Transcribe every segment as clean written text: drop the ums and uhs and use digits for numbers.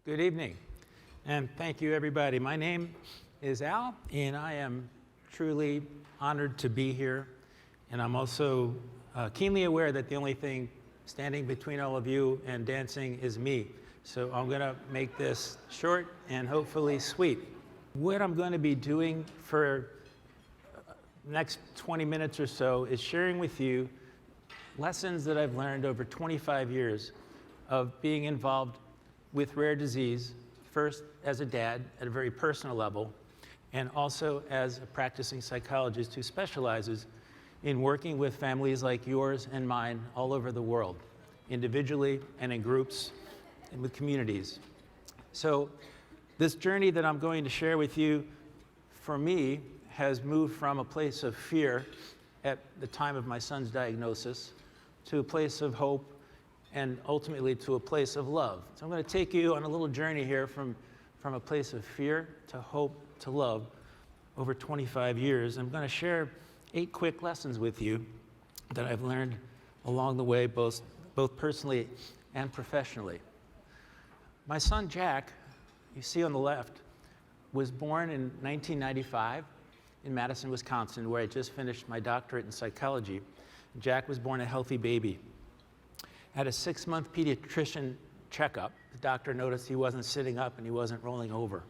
Good evening, and thank you, everybody. My name is Al, and I am truly honored to be here. And I'm also keenly aware that the only thing standing between all of you and dancing is me. So I'm going to make this short and hopefully sweet. What I'm going to be doing for the next 20 minutes or so is sharing with you lessons that I've learned over 25 years of being involved with rare disease, first as a dad at a very personal level, and also as a practicing psychologist who specializes in working with families like yours and mine all over the world, individually and in groups and with communities. So this journey that I'm going to share with you, for me, has moved from a place of fear at the time of my son's diagnosis to a place of hope and ultimately to a place of love. So I'm going to take you on a little journey here from a place of fear to hope to love over 25 years. I'm going to share 8 quick lessons with you that I've learned along the way, both personally and professionally. My son Jack, you see on the left, was born in 1995 in Madison, Wisconsin, where I just finished my doctorate in psychology. Jack was born a healthy baby. At a 6-month pediatrician checkup, the doctor noticed he wasn't sitting up and he wasn't rolling over.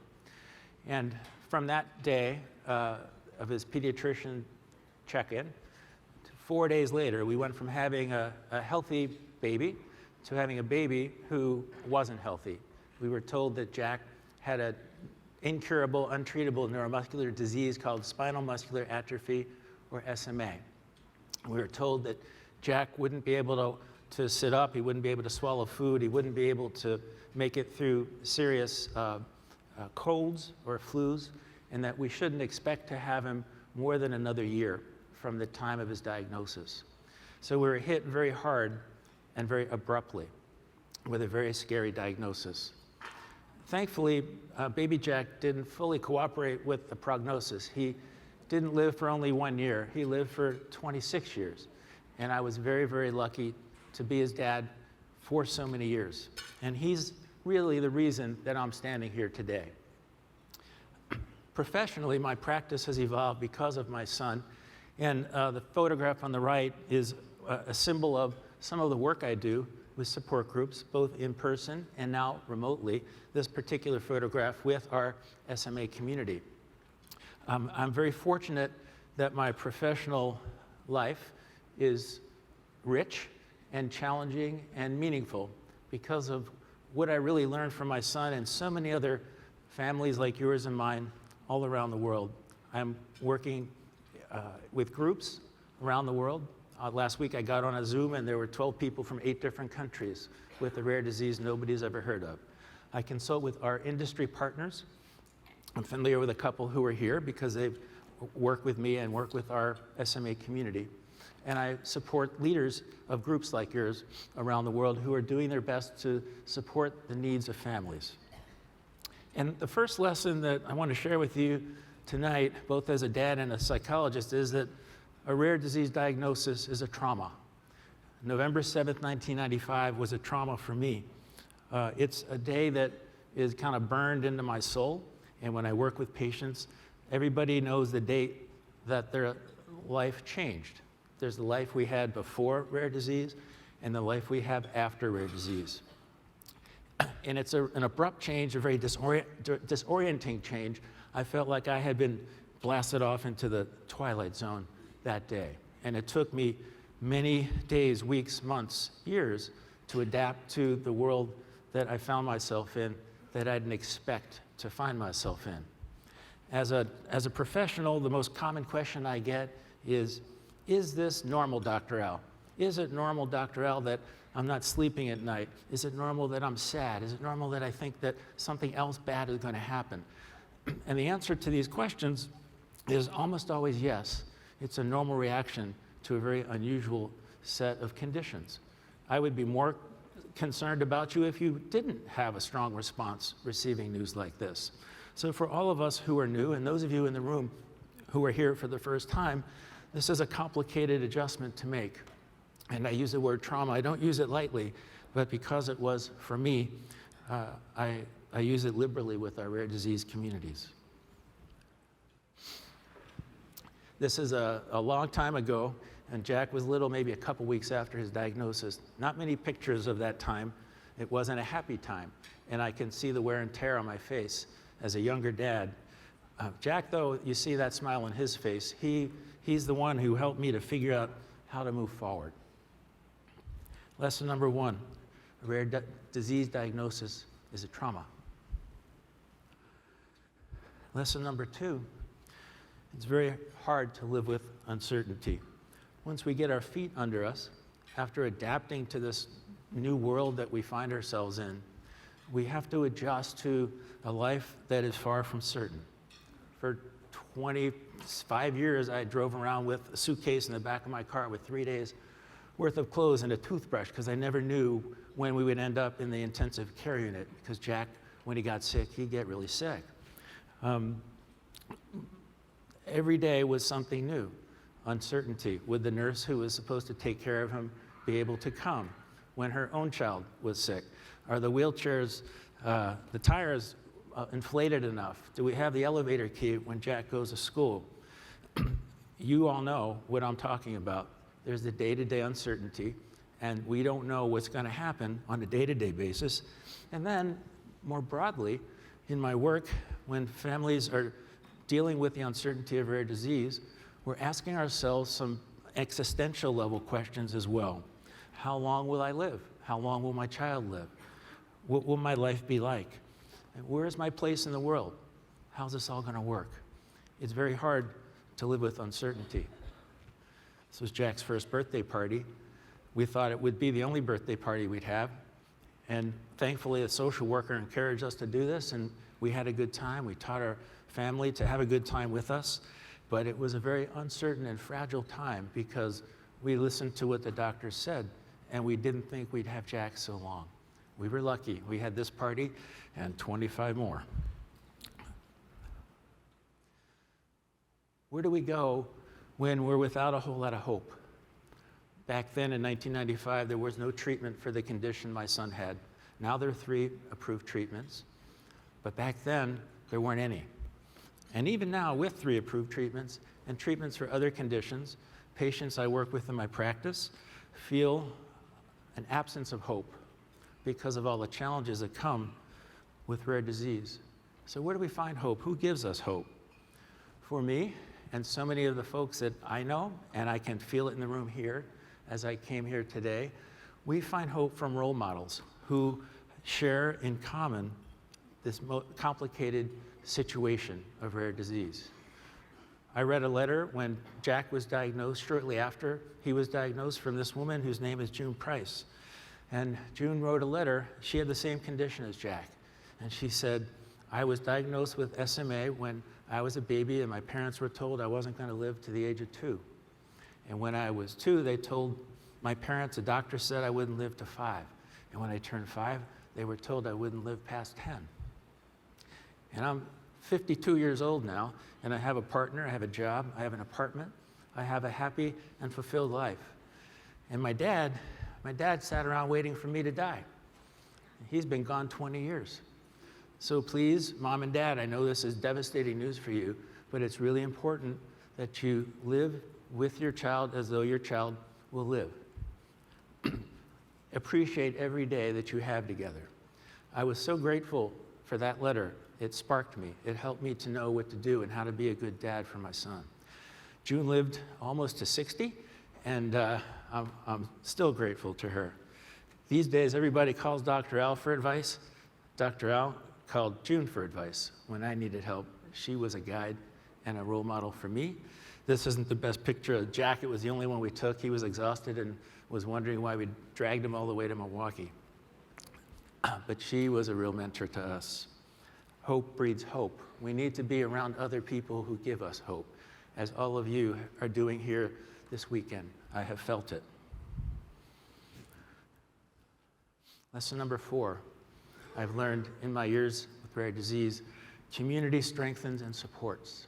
And from that day of his pediatrician check-in, 4 days later, we went from having a healthy baby to having a baby who wasn't healthy. We were told that Jack had an incurable, untreatable neuromuscular disease called spinal muscular atrophy, or SMA. We were told that Jack wouldn't be able to sit up, he wouldn't be able to swallow food, he wouldn't be able to make it through serious colds or flus, and that we shouldn't expect to have him more than another year from the time of his diagnosis. So we were hit very hard and very abruptly with a very scary diagnosis. Thankfully, baby Jack didn't fully cooperate with the prognosis. He didn't live for only 1 year, he lived for 26 years. And I was very, very lucky to be his dad for so many years. And he's really the reason that I'm standing here today. Professionally, my practice has evolved because of my son. And the photograph on the right is a symbol of some of the work I do with support groups, both in person and now remotely. This particular photograph with our SMA community. I'm very fortunate that my professional life is rich and challenging and meaningful because of what I really learned from my son and so many other families like yours and mine all around the world. I'm working with groups around the world. Last week I got on a Zoom and there were 12 people from 8 different countries with a rare disease nobody's ever heard of. I consult with our industry partners. I'm familiar with a couple who are here because they've worked with me and worked with our SMA community. And I support leaders of groups like yours around the world who are doing their best to support the needs of families. And the first lesson that I want to share with you tonight, both as a dad and a psychologist, is that a rare disease diagnosis is a trauma. November 7th, 1995 was a trauma for me. It's a day that is kind of burned into my soul. And when I work with patients, everybody knows the date that their life changed. There's the life we had before rare disease and the life we have after rare disease. And it's an abrupt change, a very disorienting change. I felt like I had been blasted off into the twilight zone that day. And it took me many days, weeks, months, years to adapt to the world that I found myself in that I didn't expect to find myself in. As a professional, the most common question I get is this normal, Dr. Al? Is it normal, Dr. Al, that I'm not sleeping at night? Is it normal that I'm sad? Is it normal that I think that something else bad is going to happen? And the answer to these questions is almost always yes. It's a normal reaction to a very unusual set of conditions. I would be more concerned about you if you didn't have a strong response receiving news like this. So for all of us who are new, and those of you in the room who are here for the first time, this is a complicated adjustment to make. And I use the word trauma. I don't use it lightly, but because it was for me, I I use it liberally with our rare disease communities. This is a long time ago, and Jack was little, maybe a couple weeks after his diagnosis. Not many pictures of that time. It wasn't a happy time, and I can see the wear and tear on my face as a younger dad. Jack, though, you see that smile on his face. He's the one who helped me to figure out how to move forward. Lesson number 1, a rare disease diagnosis is a trauma. Lesson number 2, it's very hard to live with uncertainty. Once we get our feet under us, after adapting to this new world that we find ourselves in, we have to adjust to a life that is far from certain. For 25 years, I drove around with a suitcase in the back of my car with 3 days worth of clothes and a toothbrush because I never knew when we would end up in the intensive care unit, because Jack, when he got sick, he'd get really sick. Every day was something new. Uncertainty. Would the nurse who was supposed to take care of him be able to come when her own child was sick? Are the wheelchairs, the tires inflated enough? Do we have the elevator key when Jack goes to school? You all know what I'm talking about. There's the day-to-day uncertainty, and we don't know what's going to happen on a day-to-day basis. And then, more broadly, in my work, when families are dealing with the uncertainty of rare disease, we're asking ourselves some existential level questions as well. How long will I live? How long will my child live? What will my life be like? And where is my place in the world? How's this all going to work? It's very hard to live with uncertainty. This was Jack's first birthday party. We thought it would be the only birthday party we'd have. And thankfully, a social worker encouraged us to do this, and we had a good time. We taught our family to have a good time with us. But it was a very uncertain and fragile time because we listened to what the doctors said, and we didn't think we'd have Jack so long. We were lucky. We had this party and 25 more. Where do we go when we're without a whole lot of hope? Back then in 1995, there was no treatment for the condition my son had. Now there are 3 approved treatments, but back then there weren't any. And even now, with 3 approved treatments and treatments for other conditions, patients I work with in my practice feel an absence of hope because of all the challenges that come with rare disease. So where do we find hope? Who gives us hope? For me, and so many of the folks that I know, and I can feel it in the room here as I came here today, we find hope from role models who share in common this complicated situation of rare disease. I read a letter when Jack was diagnosed, shortly after he was diagnosed, from this woman whose name is June Price. And June wrote a letter. She had the same condition as Jack. And she said, I was diagnosed with SMA when I was a baby, and my parents were told I wasn't going to live to the age of 2. And when I was 2, they told my parents, the doctor said I wouldn't live to 5. And when I turned 5, they were told I wouldn't live past 10. And I'm 52 years old now, and I have a partner, I have a job, I have an apartment, I have a happy and fulfilled life. And my dad sat around waiting for me to die. He's been gone 20 years. So please, Mom and Dad, I know this is devastating news for you, but it's really important that you live with your child as though your child will live. Appreciate every day that you have together. I was so grateful for that letter. It sparked me. It helped me to know what to do and how to be a good dad for my son. June lived almost to 60, and I'm still grateful to her. These days, everybody calls Dr. Al for advice. Dr. Al called June for advice when I needed help. She was a guide and a role model for me. This isn't the best picture of Jack. It was the only one we took. He was exhausted and was wondering why we dragged him all the way to Milwaukee. But she was a real mentor to us. Hope breeds hope. We need to be around other people who give us hope, as all of you are doing here this weekend. I have felt it. Lesson number 4. I've learned in my years with rare disease, community strengthens and supports.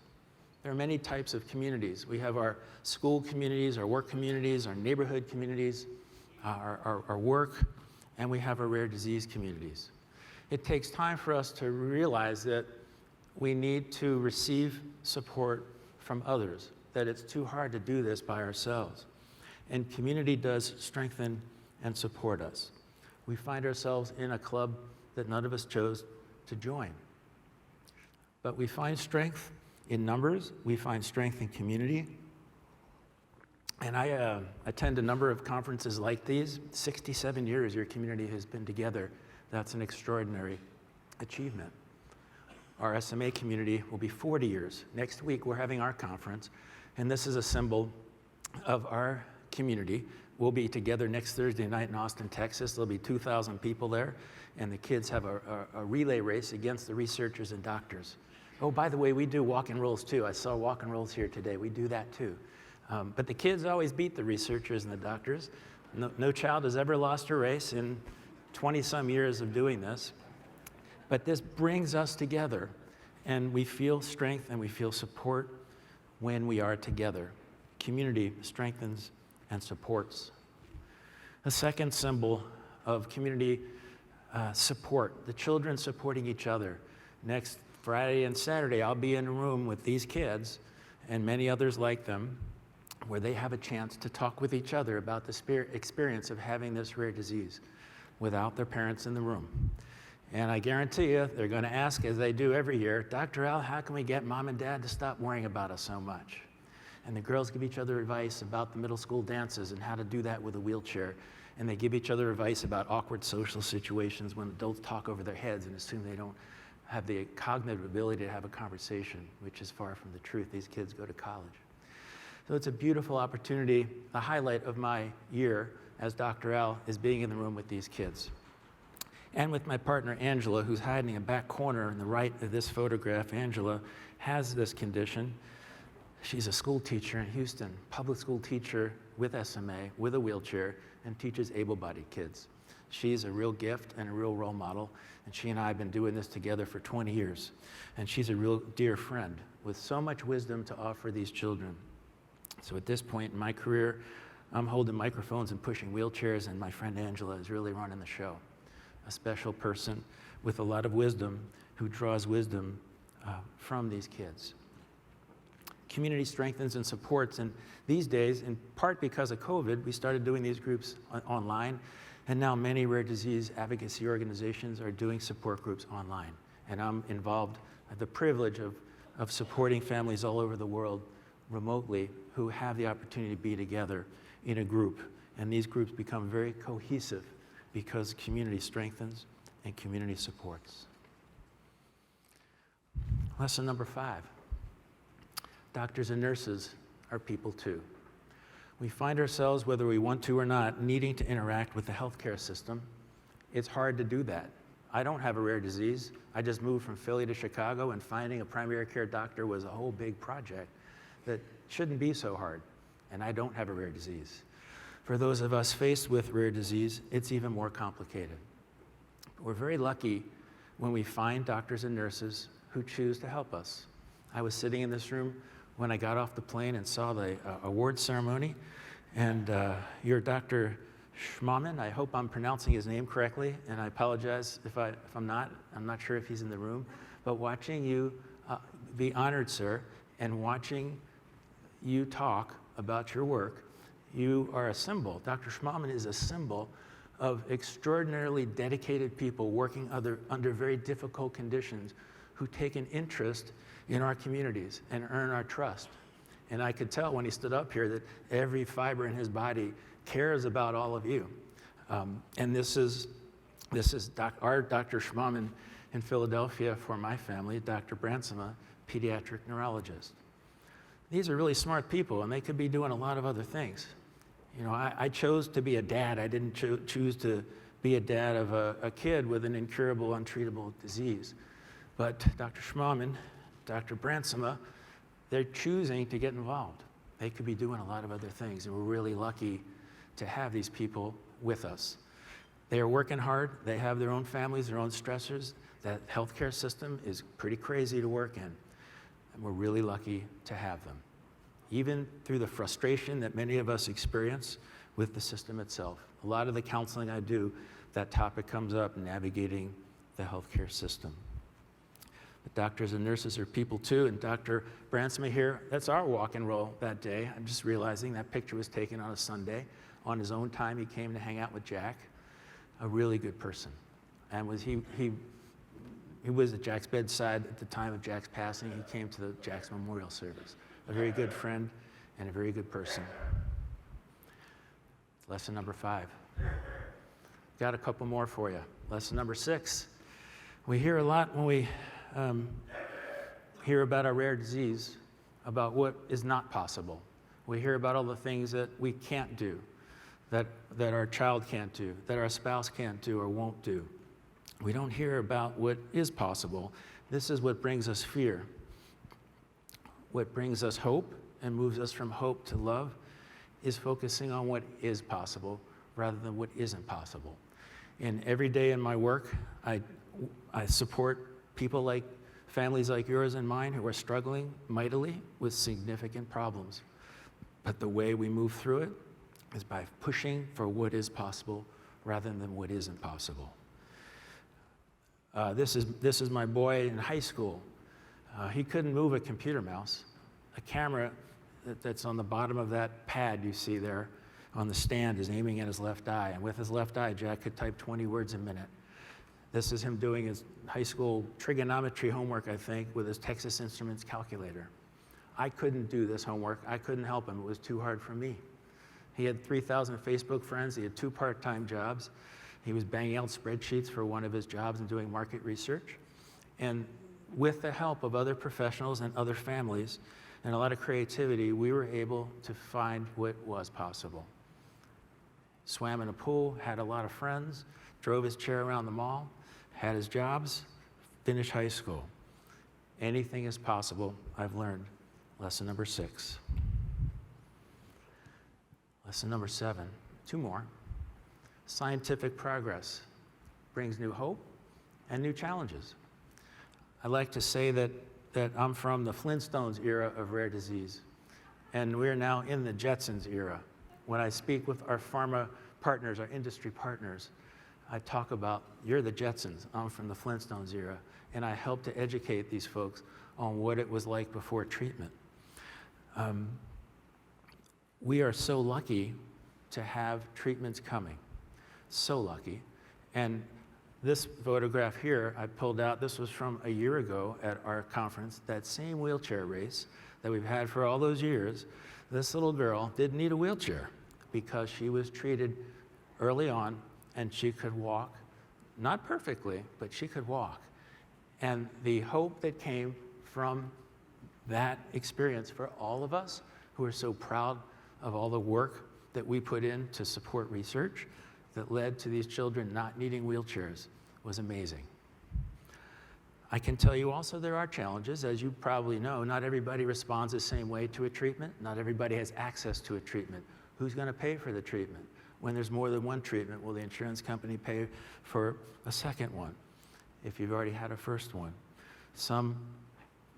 There are many types of communities. We have our school communities, our work communities, our neighborhood communities, our work, and we have our rare disease communities. It takes time for us to realize that we need to receive support from others, that it's too hard to do this by ourselves. And community does strengthen and support us. We find ourselves in a club that none of us chose to join. But we find strength in numbers, we find strength in community. And I attend a number of conferences like these. 67 years your community has been together. That's an extraordinary achievement. Our SMA community will be 40 years. Next week, we're having our conference, and this is a symbol of our community. We'll be together next Thursday night in Austin, Texas. There'll be 2,000 people there, and the kids have a relay race against the researchers and doctors. Oh, by the way, we do walk and rolls too. I saw walk and rolls here today. We do that too. But the kids always beat the researchers and the doctors. No child has ever lost a race in 20-some years of doing this. But this brings us together, and we feel strength and we feel support when we are together. Community strengthens and supports. The second symbol of community support, the children supporting each other. Next Friday and Saturday, I'll be in a room with these kids and many others like them, where they have a chance to talk with each other about the experience of having this rare disease without their parents in the room. And I guarantee you, they're going to ask, as they do every year, Dr. Al, how can we get mom and dad to stop worrying about us so much? And the girls give each other advice about the middle school dances and how to do that with a wheelchair. And they give each other advice about awkward social situations when adults talk over their heads and assume they don't have the cognitive ability to have a conversation, which is far from the truth. These kids go to college. So it's a beautiful opportunity. The highlight of my year as Dr. Al is being in the room with these kids. And with my partner, Angela, who's hiding in a back corner in the right of this photograph. Angela has this condition. She's a school teacher in Houston, public school teacher with SMA, with a wheelchair, and teaches able-bodied kids. She's a real gift and a real role model, and she and I have been doing this together for 20 years. And she's a real dear friend with so much wisdom to offer these children. So at this point in my career, I'm holding microphones and pushing wheelchairs, and my friend Angela is really running the show. A special person with a lot of wisdom who draws wisdom from these kids. Community strengthens and supports, and these days, in part because of COVID, we started doing these groups online, and now many rare disease advocacy organizations are doing support groups online. And I'm involved, I have the privilege of supporting families all over the world remotely who have the opportunity to be together in a group. And these groups become very cohesive because community strengthens and community supports. Lesson number 5. Doctors and nurses are people too. We find ourselves, whether we want to or not, needing to interact with the healthcare system. It's hard to do that. I don't have a rare disease. I just moved from Philly to Chicago, and finding a primary care doctor was a whole big project that shouldn't be so hard. And I don't have a rare disease. For those of us faced with rare disease, it's even more complicated. We're very lucky when we find doctors and nurses who choose to help us. I was sitting in this room when I got off the plane and saw the award ceremony, and your Dr. Schmaumann, I hope I'm pronouncing his name correctly, and I apologize if I'm not. I'm not sure if he's in the room, but watching you be honored, sir, and watching you talk about your work, you are a symbol. Dr. Schmaumann is a symbol of extraordinarily dedicated people working under very difficult conditions who take an interest in our communities and earn our trust. And I could tell when he stood up here that every fiber in his body cares about all of you. And this is our Dr. Schmaumann in Philadelphia for my family, Dr. Bransema, pediatric neurologist. These are really smart people, and they could be doing a lot of other things. You know, I chose to be a dad. I didn't choose to be a dad of a kid with an incurable, untreatable disease. But Dr. Schmaumann, Dr. Bransema, they're choosing to get involved. They could be doing a lot of other things, and we're really lucky to have these people with us. They are working hard. They have their own families, their own stressors. That healthcare system is pretty crazy to work in, and we're really lucky to have them. Even through the frustration that many of us experience with the system itself. A lot of the counseling I do, that topic comes up, navigating the healthcare system. But doctors and nurses are people too, and Dr. Bransma here, that's our walk and roll that day. I'm just realizing that picture was taken on a Sunday. On his own time, he came to hang out with Jack, a really good person. And he was at Jack's bedside at the time of Jack's passing. He came to the Jack's memorial service. A very good friend and a very good person. Lesson number 5. Got a couple more for you. Lesson number 6. We hear a lot when we hear about a rare disease, about what is not possible. We hear about all the things that we can't do, that our child can't do, that our spouse can't do or won't do. We don't hear about what is possible. This is what brings us fear. What brings us hope and moves us from hope to love is focusing on what is possible rather than what isn't possible. And every day in my work, I support people like families like yours and mine who are struggling mightily with significant problems. But the way we move through it is by pushing for what is possible rather than what isn't possible. This is my boy in high school. He couldn't move a computer mouse. A camera that's on the bottom of that pad you see there on the stand is aiming at his left eye. And with his left eye, Jack could type 20 words a minute. This is him doing his high school trigonometry homework, I think, with his Texas Instruments calculator. I couldn't do this homework. I couldn't help him. It was too hard for me. He had 3,000 Facebook friends. He had 2 part-time jobs. He was banging out spreadsheets for one of his jobs and doing market research. And with the help of other professionals and other families and a lot of creativity, we were able to find what was possible. Swam in a pool, had a lot of friends, drove his chair around the mall, had his jobs, finished high school. Anything is possible, I've learned. Lesson number 6. Lesson number 7, 2 more. Scientific progress brings new hope and new challenges. I like to say that I'm from the Flintstones era of rare disease, and we're now in the Jetsons era. When I speak with our pharma partners, our industry partners, I talk about, you're the Jetsons, I'm from the Flintstones era, and I help to educate these folks on what it was like before treatment. We are so lucky to have treatments coming. So lucky. And this photograph here, I pulled out, this was from a year ago at our conference, that same wheelchair race that we've had for all those years. This little girl didn't need a wheelchair because she was treated early on and she could walk, not perfectly, but she could walk. And the hope that came from that experience for all of us who are so proud of all the work that we put in to support research that led to these children not needing wheelchairs was amazing. I can tell you also there are challenges. As you probably know, not everybody responds the same way to a treatment. Not everybody has access to a treatment. Who's going to pay for the treatment? When there's more than one treatment, will the insurance company pay for a second one if you've already had a first one?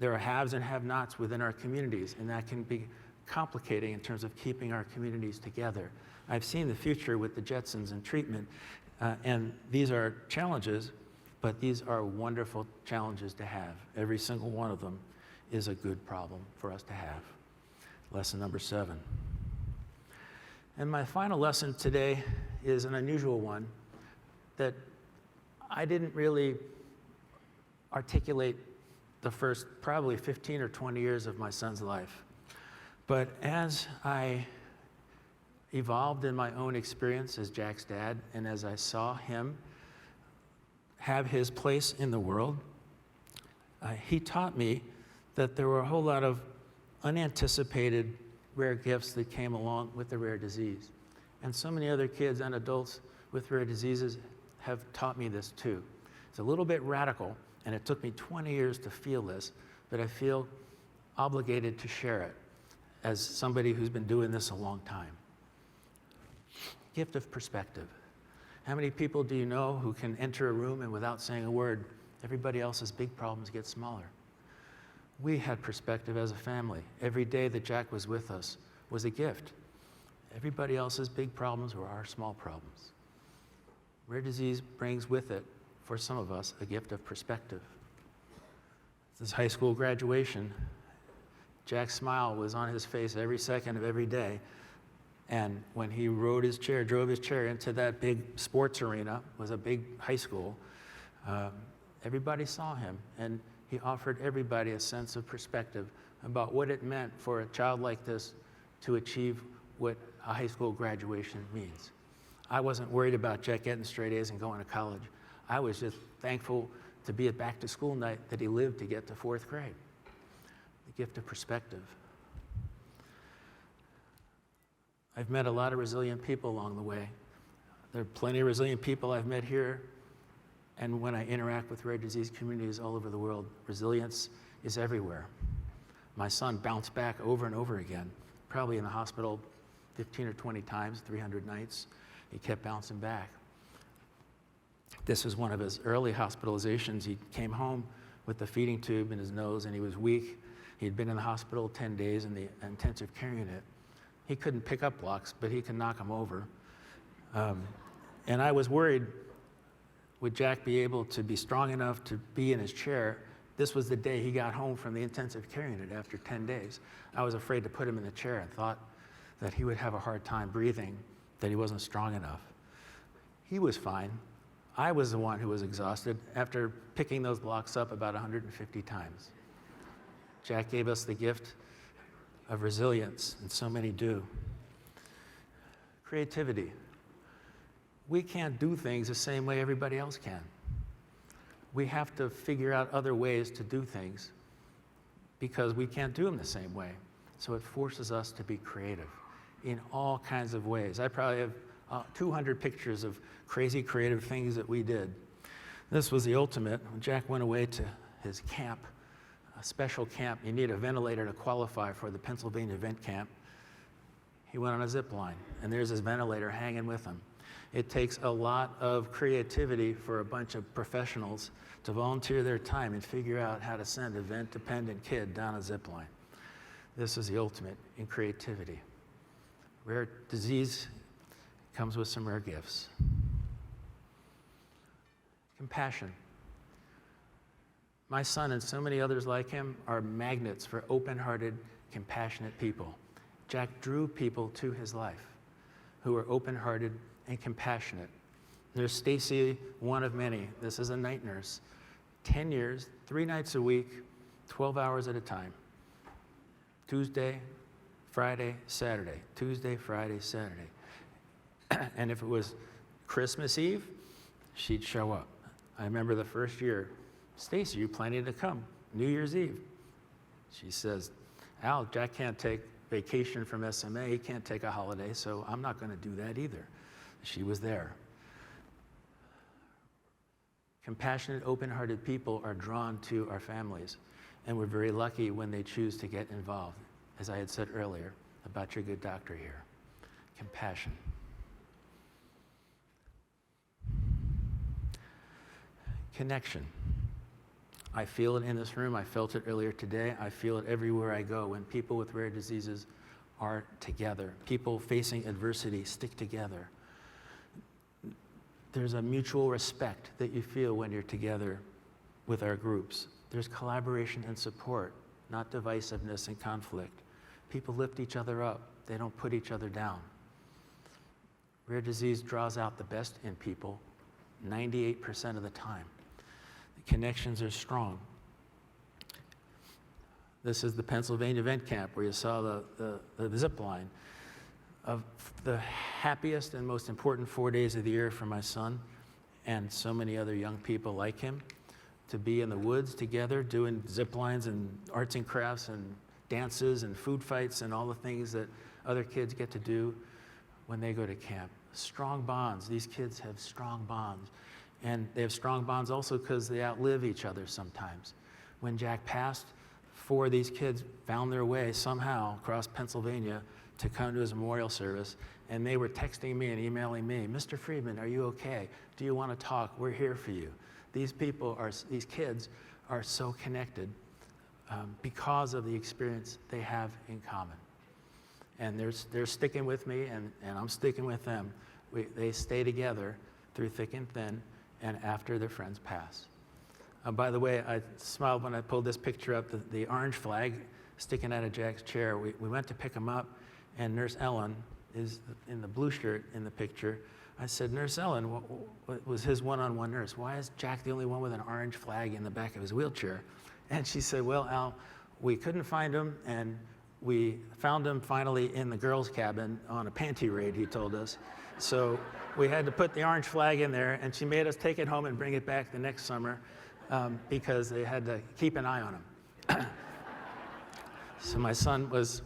There are haves and have-nots within our communities, and that can be complicating in terms of keeping our communities together. I've seen the future with the Jetsons and treatment, and these are challenges, but these are wonderful challenges to have. Every single one of them is a good problem for us to have. Lesson number 7. And my final lesson today is an unusual one that I didn't really articulate the first probably 15 or 20 years of my son's life. But as I evolved in my own experience as Jack's dad, and as I saw him have his place in the world, he taught me that there were a whole lot of unanticipated rare gifts that came along with the rare disease. And so many other kids and adults with rare diseases have taught me this too. It's a little bit radical, and it took me 20 years to feel this, but I feel obligated to share it as somebody who's been doing this a long time. Gift of perspective. How many people do you know who can enter a room and without saying a word, everybody else's big problems get smaller? We had perspective as a family. Every day that Jack was with us was a gift. Everybody else's big problems were our small problems. Rare disease brings with it for some of us, a gift of perspective. This high school graduation, Jack's smile was on his face every second of every day. And when he drove his chair into that big sports arena, was a big high school, everybody saw him, and he offered everybody a sense of perspective about what it meant for a child like this to achieve what a high school graduation means. I wasn't worried about Jack getting straight A's and going to college. I was just thankful to be at back to school night that he lived to get to 4th grade. The gift of perspective. I've met a lot of resilient people along the way. There are plenty of resilient people I've met here, and when I interact with rare disease communities all over the world, resilience is everywhere. My son bounced back over and over again, probably in the hospital 15 or 20 times, 300 nights. He kept bouncing back. This was one of his early hospitalizations. He came home with a feeding tube in his nose, and he was weak. He'd been in the hospital 10 days in the intensive care unit. He couldn't pick up blocks, but he could knock them over. And I was worried, would Jack be able to be strong enough to be in his chair? This was the day he got home from the intensive care unit after 10 days. I was afraid to put him in the chair and thought that he would have a hard time breathing, that he wasn't strong enough. He was fine. I was the one who was exhausted after picking those blocks up about 150 times. Jack gave us the gift of resilience, and so many do. Creativity. We can't do things the same way everybody else can. We have to figure out other ways to do things because we can't do them the same way. So it forces us to be creative in all kinds of ways. I probably have 200 pictures of crazy creative things that we did. This was the ultimate. When Jack went away to his camp, a special camp, you need a ventilator to qualify for the Pennsylvania vent camp. He went on a zip line, and there's his ventilator hanging with him. It takes a lot of creativity for a bunch of professionals to volunteer their time and figure out how to send a vent-dependent kid down a zip line. This is the ultimate in creativity. Rare disease comes with some rare gifts. Compassion. My son and so many others like him are magnets for open-hearted, compassionate people. Jack drew people to his life who are open-hearted and compassionate. There's Stacy, one of many. This is a night nurse. 10 years, 3 nights a week, 12 hours at a time. Tuesday, Friday, Saturday. Tuesday, Friday, Saturday. And if it was Christmas Eve, she'd show up. I remember the first year, Stacy, you planning to come New Year's Eve? She says, Al, Jack can't take vacation from SMA, he can't take a holiday, so I'm not going to do that either. She was there. Compassionate, open-hearted people are drawn to our families, and we're very lucky when they choose to get involved, as I had said earlier about your good doctor here. Compassion. Connection. I feel it in this room. I felt it earlier today. I feel it everywhere I go when people with rare diseases are together. People facing adversity stick together. There's a mutual respect that you feel when you're together with our groups. There's collaboration and support, not divisiveness and conflict. People lift each other up. They don't put each other down. Rare disease draws out the best in people 98% of the time. The connections are strong. This is the Pennsylvania Vent Camp where you saw the zip line. Of the happiest and most important 4 days of the year for my son and so many other young people like him, to be in the woods together doing zip lines and arts and crafts and dances and food fights and all the things that other kids get to do when they go to camp. Strong bonds. These kids have strong bonds. And they have strong bonds also because they outlive each other sometimes. When Jack passed, 4 of these kids found their way somehow across Pennsylvania to come to his memorial service, and they were texting me and emailing me, Mr. Freedman, are you okay? Do you want to talk? We're here for you. These kids are so connected because of the experience they have in common. And they're sticking with me, and I'm sticking with them. They stay together through thick and thin, and after their friends pass. By the way, I smiled when I pulled this picture up, the orange flag sticking out of Jack's chair. We went to pick him up, and Nurse Ellen is in the blue shirt in the picture. I said, Nurse Ellen, what was his one-on-one nurse? Why is Jack the only one with an orange flag in the back of his wheelchair? And she said, well, Al, we couldn't find him, and we found him finally in the girls' cabin on a panty raid, he told us. So we had to put the orange flag in there, and she made us take it home and bring it back the next summer because they had to keep an eye on him. So my son was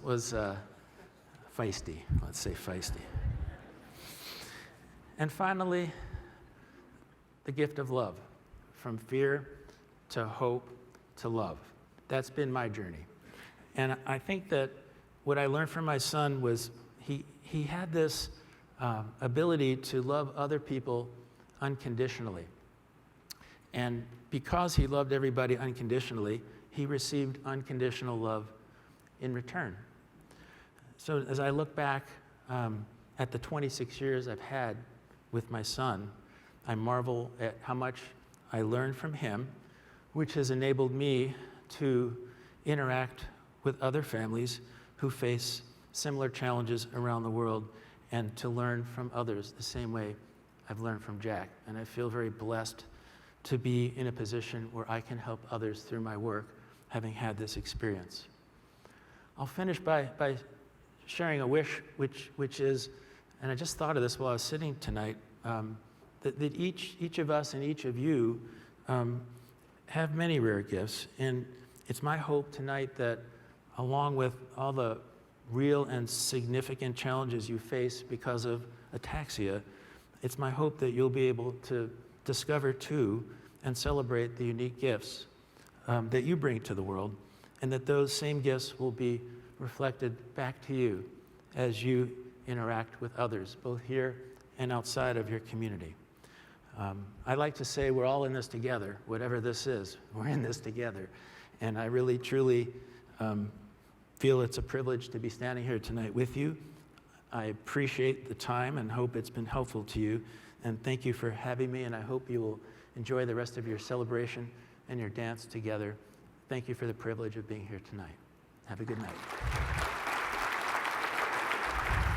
feisty, let's say feisty. And finally, the gift of love, from fear to hope to love. That's been my journey. And I think that what I learned from my son was he had this ability to love other people unconditionally. And because he loved everybody unconditionally, he received unconditional love in return. So as I look back at the 26 years I've had with my son, I marvel at how much I learned from him, which has enabled me to interact with other families who face similar challenges around the world and to learn from others the same way I've learned from Jack. And I feel very blessed to be in a position where I can help others through my work, having had this experience. I'll finish by sharing a wish, which is, and I just thought of this while I was sitting tonight, that each of us and each of you have many rare gifts. And it's my hope tonight that along with all the real and significant challenges you face because of ataxia, it's my hope that you'll be able to discover too and celebrate the unique gifts that you bring to the world, and that those same gifts will be reflected back to you as you interact with others, both here and outside of your community. I like to say we're all in this together, whatever this is, we're in this together. And I really, truly feel it's a privilege to be standing here tonight with you. I appreciate the time and hope it's been helpful to you. And thank you for having me, and I hope you will enjoy the rest of your celebration and your dance together. Thank you for the privilege of being here tonight. Have a good night.